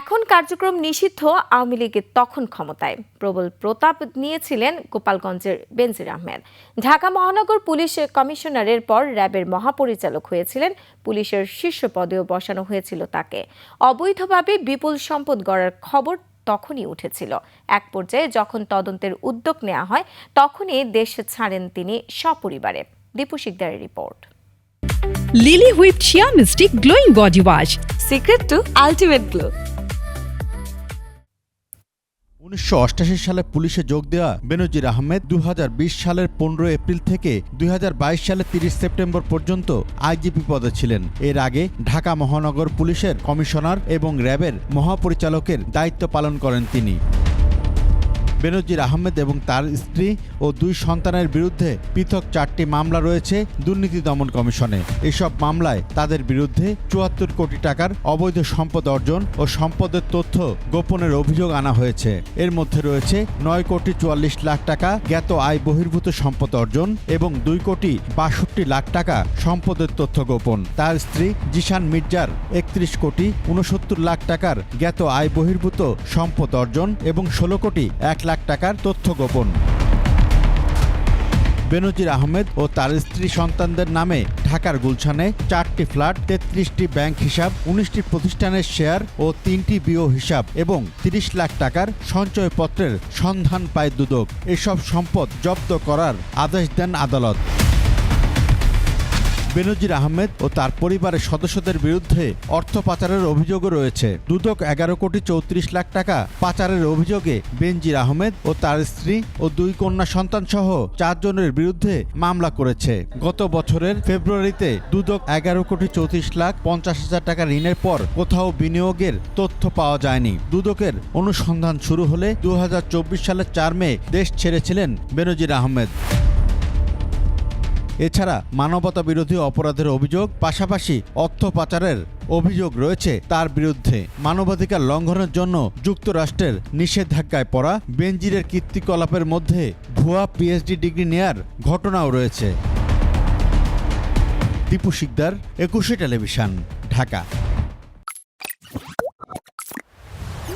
এখন কার্যক্রম নিষিদ্ধ আওয়ামী লীগের তখন ক্ষমতায় প্রবল প্রতাপ নিয়েছিলেন গোপালগঞ্জের বেনজির আহমেদ। ঢাকা মহানগর পুলিশ কমিশনারের পর র্যাবের মহাপরিচালক হয়েছিলেন, পুলিশের শীর্ষ পদেও বসানো হয়েছিল তাকে। অবৈধভাবে বিপুল সম্পদ গড়ার খবর তখনই উঠেছিল। এক পর্যায়ে যখন তদন্তের উদ্যোগ নেওয়া হয় তখনই দেশ ছাড়েন তিনি সপরিবারে। দীপু শিকদারের report. Lily whipped shea mystic glowing body wash, secret to ultimate glow. 1988 সালে পুলিশে যোগ দেওয়া বেনজির আহমেদ 2020 সালের 15 এপ্রিল থেকে 2022 সালের 30 সেপ্টেম্বর পর্যন্ত আইজিপি পদে ছিলেন। এর আগে ঢাকা মহানগর পুলিশের কমিশনার এবং র্যাবের মহাপরিচালকের দায়িত্ব পালন করেন তিনি। বেনজির আহমেদ এবং তার স্ত্রী ও 2 সন্তানের বিরুদ্ধে পৃথক 4টি মামলা রয়েছে দুর্নীতি দমন কমিশনে। এসব মামলায় তাদের বিরুদ্ধে 74 কোটি টাকার অবৈধ সম্পদ অর্জন ও সম্পদের তথ্য গোপনের অভিযোগ আনা হয়েছে। এর মধ্যে রয়েছে 9 কোটি 44 লাখ টাকা জ্ঞাত আয় বহির্ভূত সম্পদ অর্জন এবং 2 কোটি 62 লাখ টাকা সম্পদের তথ্য গোপন। তার স্ত্রী জিশান মির্জার 31 কোটি 69 লাখ টাকার জ্ঞাত আয় বহির্ভূত সম্পদ অর্জন এবং 16 কোটি 1 লাখ টাকার তথ্য গোপন। বেনজির আহমেদ ও তার স্ত্রী সন্তানদের নামে ঢাকার গুলশানে 4টি ফ্ল্যাট, 33টি ব্যাংক হিসাব, 19টি প্রতিষ্ঠানের শেয়ার ও 3টি বিও হিসাব এবং 30 লাখ টাকার সঞ্চয়পত্রের সন্ধান পায় দুদক। এসব সম্পদ জব্দ করার আদেশ দেন আদালত। বেনজির আহমেদ ও তার পরিবারের সদস্যদের বিরুদ্ধে অর্থ পাচারের অভিযোগও রয়েছে। দুদক 11 কোটি 34 লাখ টাকা পাচারের অভিযোগে বেনজির আহমেদ ও তার স্ত্রী ও 2 কন্যা সন্তান সহ 4 জনের বিরুদ্ধে মামলা করেছে। গত বছরের ফেব্রুয়ারিতে দুদক 11 কোটি 34 লাখ 50 হাজার টাকা ঋণের পর কোথাও বিনিয়োগের তথ্য পাওয়া যায়নি। দুদকের অনুসন্ধান শুরু হলে 2024 সালের 4 মে দেশ ছেড়েছিলেন বেনজির আহমেদ। এছাড়া মানবতা বিরোধী অপরাধের অভিযোগ, পাশাপাশি অর্থ পাচারের অভিযোগ রয়েছে তার বিরুদ্ধে। মানবাধিকার লঙ্ঘনের জন্য যুক্তরাষ্ট্রের নিষেধাজ্ঞায় পড়া বেনজিরের কীর্তিকলাপের মধ্যে ভুয়া পিএইচডি ডিগ্রি নেয়ার ঘটনাও রয়েছে। দীপু শিকদার, 21 টেলিভিশন, ঢাকা।